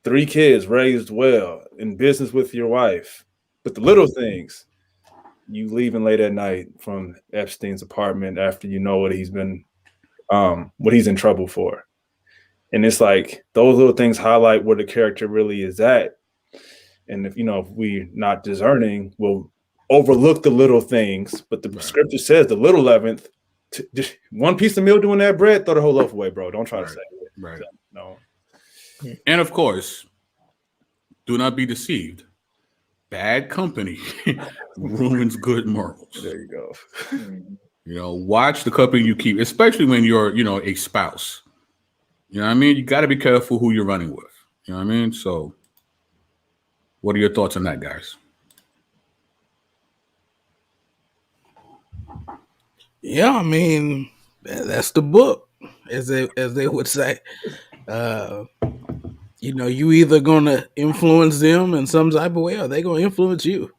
3 kids raised well, in business with your wife. But the little things, you leaving late at night from Epstein's apartment after you know what he's been, what he's in trouble for. And it's like those little things highlight where the character really is at. And if we're not discerning, we'll overlook the little things. But the scripture says the little leaveneth, just one piece of mildew in that bread, throw the whole loaf away, bro. Don't try to say it. Right. So, no. And of course, do not be deceived. Bad company ruins good morals. There you go. Watch the company you keep, especially when you're, a spouse. You know what I mean? You got to be careful who you're running with. You know what I mean? So what are your thoughts on that, guys? Yeah, I mean, that's the book, as they would say. You either gonna influence them in some type of way, or they gonna influence you.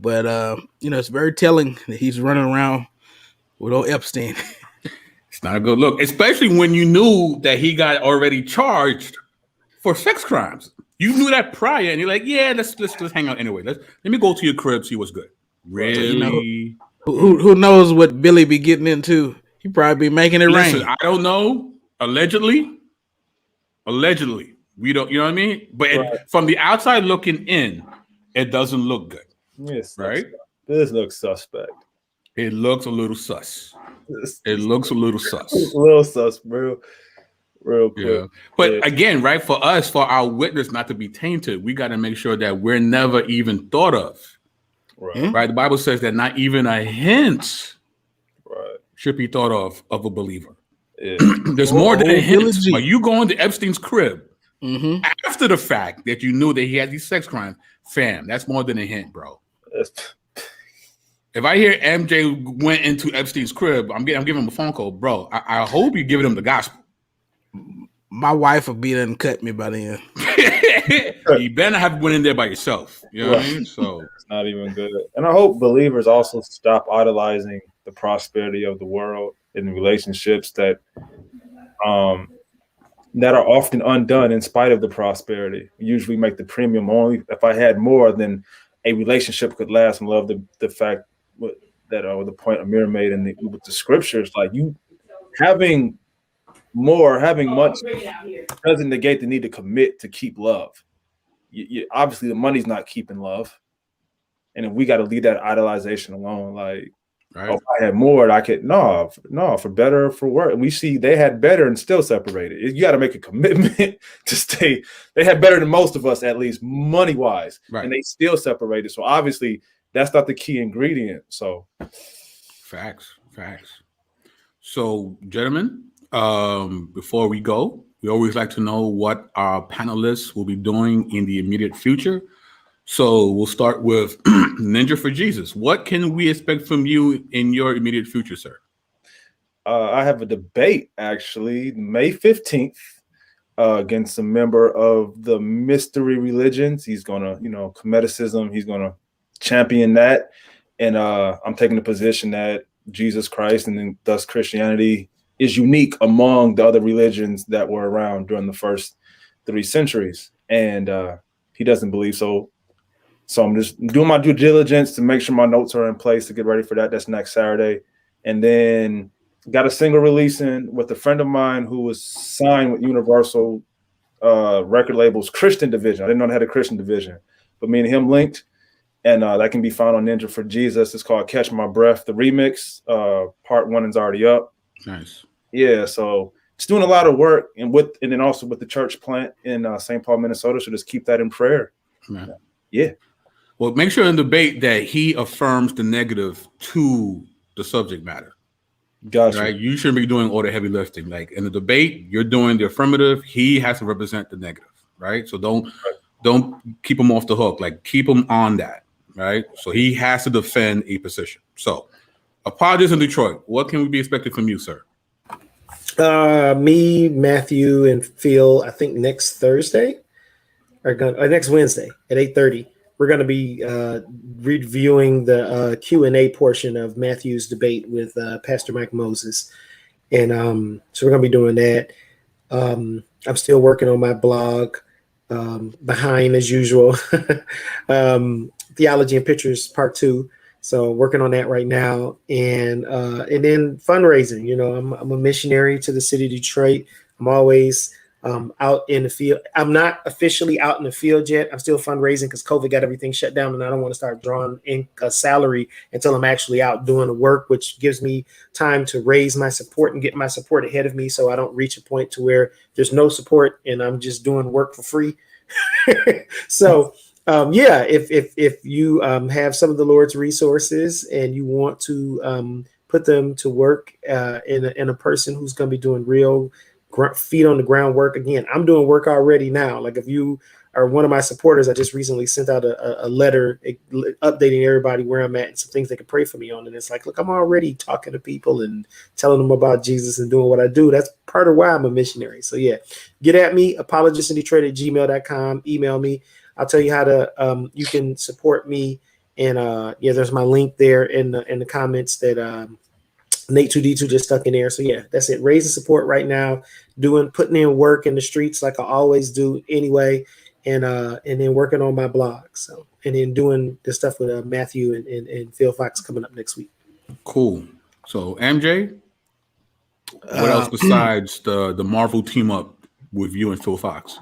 But it's very telling that he's running around with old Epstein. It's not a good look, especially when you knew that he got already charged for sex crimes. You knew that prior, and you're like, yeah, let's hang out anyway. Let me go to your crib, see what's good. Really? Who knows what Billy be getting into He probably be making it Listen, rain. I don't know. Allegedly, we don't. You know what I mean? But from the outside looking in, it doesn't look good, right? This looks suspect. It looks a little sus. It looks a little sus. It's a little sus, bro. Real quick. Yeah. But again, right, for us, for our witness not to be tainted, we got to make sure that we're never even thought of. Right. The Bible says that not even a hint should be thought of a believer. Yeah. There's more than a hint. Are you going to Epstein's crib after the fact that you knew that he had these sex crimes? Fam, that's more than a hint, bro. If I hear MJ went into Epstein's crib, I'm giving him a phone call, bro. I hope you're giving him the gospel. My wife will be there and cut me by then. You better have went in there by yourself. You know what I mean? So it's not even good. And I hope believers also stop idolizing the prosperity of the world in relationships that are often undone in spite of the prosperity. We usually make the premium only. If I had more, then a relationship could last. And love the fact that the point Amir made with the scriptures, like you having much doesn't negate the need to commit to keep love. Obviously, the money's not keeping love, and if we got to leave that idolization alone, like, if I had more, I could for better or for worse. And we see they had better and still separated. You got to make a commitment to stay. They had better than most of us, at least money wise, and they still separated. So obviously, that's not the key ingredient. So, facts. So, gentlemen. Before we go, we always like to know what our panelists will be doing in the immediate future. So we'll start with Ninja for Jesus. What can we expect from you in your immediate future, sir? I have a debate actually May 15th against a member of the mystery religions. He's gonna, Cometicism. He's gonna champion that, and I'm taking the position that Jesus Christ and then thus Christianity is unique among the other religions that were around during the first 3 centuries. And he doesn't believe so. So I'm just doing my due diligence to make sure my notes are in place to get ready for that. That's next Saturday. And then got a single releasing with a friend of mine who was signed with Universal record labels Christian division. I didn't know they had a Christian division, but me and him linked. And that can be found on Ninja for Jesus. It's called Catch My Breath. The remix, part 1 is already up. Nice. Yeah, so it's doing a lot of work, and then also with the church plant in St. Paul, Minnesota. So just keep that in prayer. Yeah. Well, make sure in the debate that he affirms the negative to the subject matter. Gotcha. Right? You shouldn't be doing all the heavy lifting. Like in the debate, you're doing the affirmative. He has to represent the negative, right? So don't keep him off the hook. Like keep him on that, right? So he has to defend a position. So, Apologies in Detroit. What can we be expecting from you, sir? Me, Matthew, and Phil. I think next Thursday or next Wednesday at 8:30. We're going to be reviewing the Q&A portion of Matthew's debate with Pastor Mike Moses. And so we're going to be doing that. I'm still working on my blog, behind as usual, Theology and Pictures Part 2. So working on that right now. And then fundraising. I'm a missionary to the city of Detroit. I'm always out in the field. I'm not officially out in the field yet. I'm still fundraising because COVID got everything shut down, and I don't want to start drawing in a salary until I'm actually out doing the work, which gives me time to raise my support and get my support ahead of me, so I don't reach a point to where there's no support and I'm just doing work for free. So if you have some of the Lord's resources and you want to put them to work in a person who's going to be doing real feet on the ground work. Again, I'm doing work already now. Like if you are one of my supporters, I just recently sent out a letter updating everybody where I'm at and some things they can pray for me on. And it's like, look, I'm already talking to people and telling them about Jesus and doing what I do. That's part of why I'm a missionary. So yeah, get at me, apologistindetroit@gmail.com. Email me. I'll tell you how to, you can support me. And there's my link there in the comments that Nate 2D2 just stuck in there. So yeah, that's it. Raising support right now, putting in work in the streets like I always do anyway, and then working on my blog. So and then doing the stuff with Matthew and Phil Fox coming up next week. Cool. So MJ, What else besides the Marvel team up with you and Phil Fox?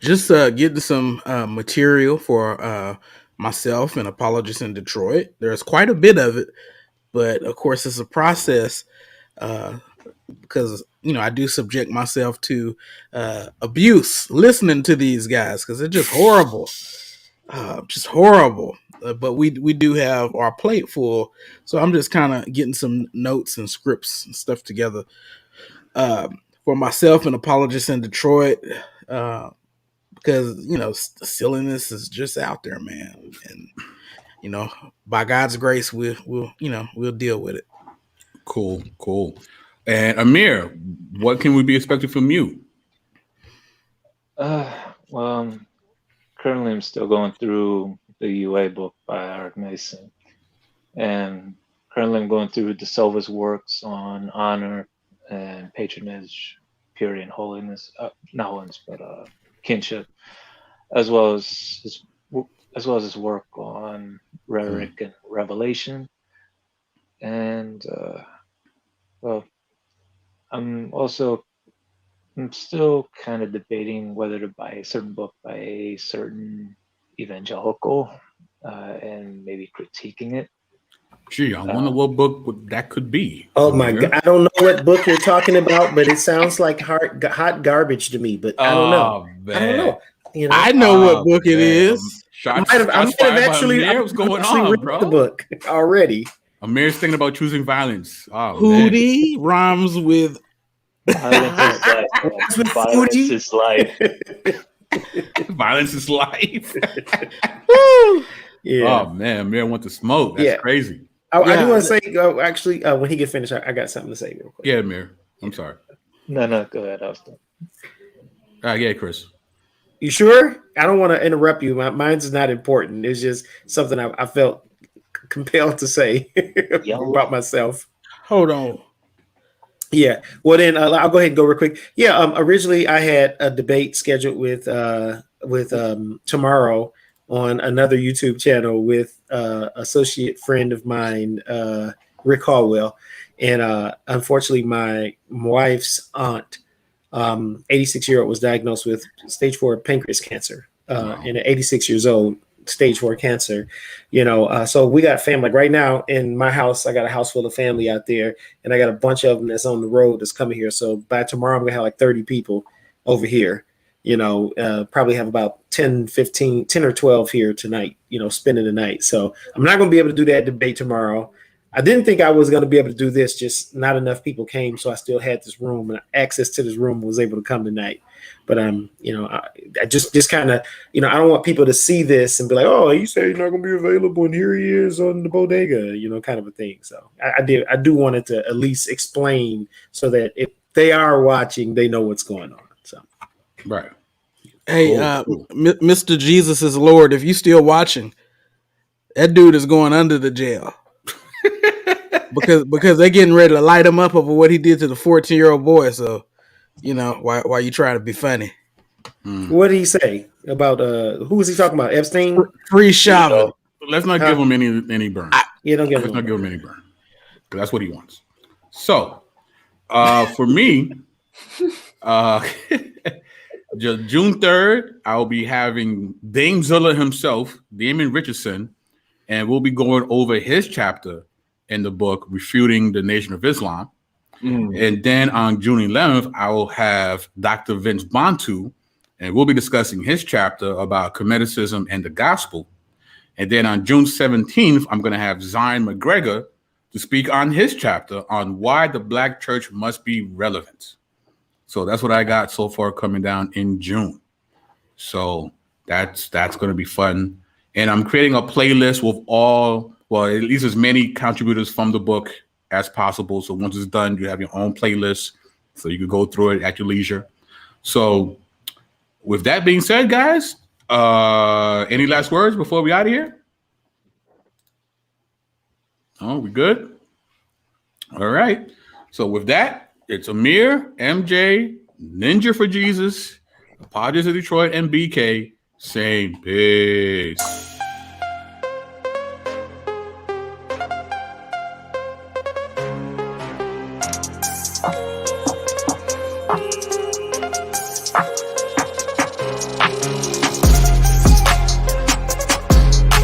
Just getting some material for myself and Apologists in Detroit. There's quite a bit of it, but of course it's a process because I do subject myself to abuse listening to these guys because they're just horrible, but we do have our plate full, so I'm just kind of getting some notes and scripts and stuff together for myself and Apologists in Detroit. Because the silliness is just out there, man, and by God's grace, we'll deal with it. Cool. And Amir, what can we be expecting from you? Well, currently I'm still going through the UA book by Eric Mason, and currently I'm going through the Silva's works on honor and patronage, purity and holiness, not holiness, but kinship, as well as his work on rhetoric and revelation. And well, I'm still kind of debating whether to buy a certain book by a certain evangelical and maybe critiquing it. Gee, I wonder what book that could be. Oh my God, I don't know what book you're talking about, but it sounds like hot garbage to me. But I don't know. Man. I don't know. I know what book it is. I might have actually Amir, what's going on, read bro? the book already. Amir's thinking about choosing violence. Hootie rhymes with Violence is life. Violence is life. Yeah. Oh man, Amir wants to smoke. That's crazy. I do want to say, actually, when he gets finished, I got something to say real quick. Yeah, Amir. I'm sorry. No, go ahead, Austin. Yeah, Chris. You sure? I don't want to interrupt you. Mine's not important. It's just something I felt compelled to say about myself. Hold on. Yeah. Well, then I'll go ahead and go real quick. Yeah. Originally, I had a debate scheduled with tomorrow on another YouTube channel with associate friend of mine, Rick Hallwell, and unfortunately, my wife's aunt, 86-year-old, was diagnosed with stage 4 pancreas cancer, and at 86 years old, stage 4 cancer. So we got family. Like right now in my house, I got a house full of family out there, and I got a bunch of them that's on the road that's coming here. So by tomorrow, I'm gonna have like 30 people over here. Probably have about 10 or 12 here tonight, spending the night. So I'm not going to be able to do that debate tomorrow. I didn't think I was going to be able to do this, just not enough people came. So I still had this room and access to this room, was able to come tonight. But I just kind of, I don't want people to see this and be like, oh, you say you're not going to be available, and here he is on the bodega, kind of a thing. So I do want it to at least explain so that if they are watching, they know what's going on. So. Right. Hey, cool. Mr. Jesus is Lord. If you still watching, that dude is going under the jail because they're getting ready to light him up over what he did to the 14-year-old boy. So, why you try to be funny? What did he say about who was he talking about? Epstein? Free Chauvin. Let's not give him any burn. Don't give Let's not give him any burn. That's what he wants. So, for me, June 3rd, I'll be having Dame Zilla himself, Damon Richardson, and we'll be going over his chapter in the book, Refuting the Nation of Islam. And then on June 11th, I will have Dr. Vince Bantu, and we'll be discussing his chapter about Comedicism and the Gospel. And then on June 17th, I'm going to have Zion McGregor to speak on his chapter on why the Black church must be relevant. So that's what I got so far coming down in June. So that's going to be fun. And I'm creating a playlist with at least as many contributors from the book as possible. So once it's done, you have your own playlist so you can go through it at your leisure. So with that being said, guys, any last words before we out of here? Oh, we good? All right. So with that, it's Amir, MJ, Ninja for Jesus, Apologists of Detroit, and BK saying peace.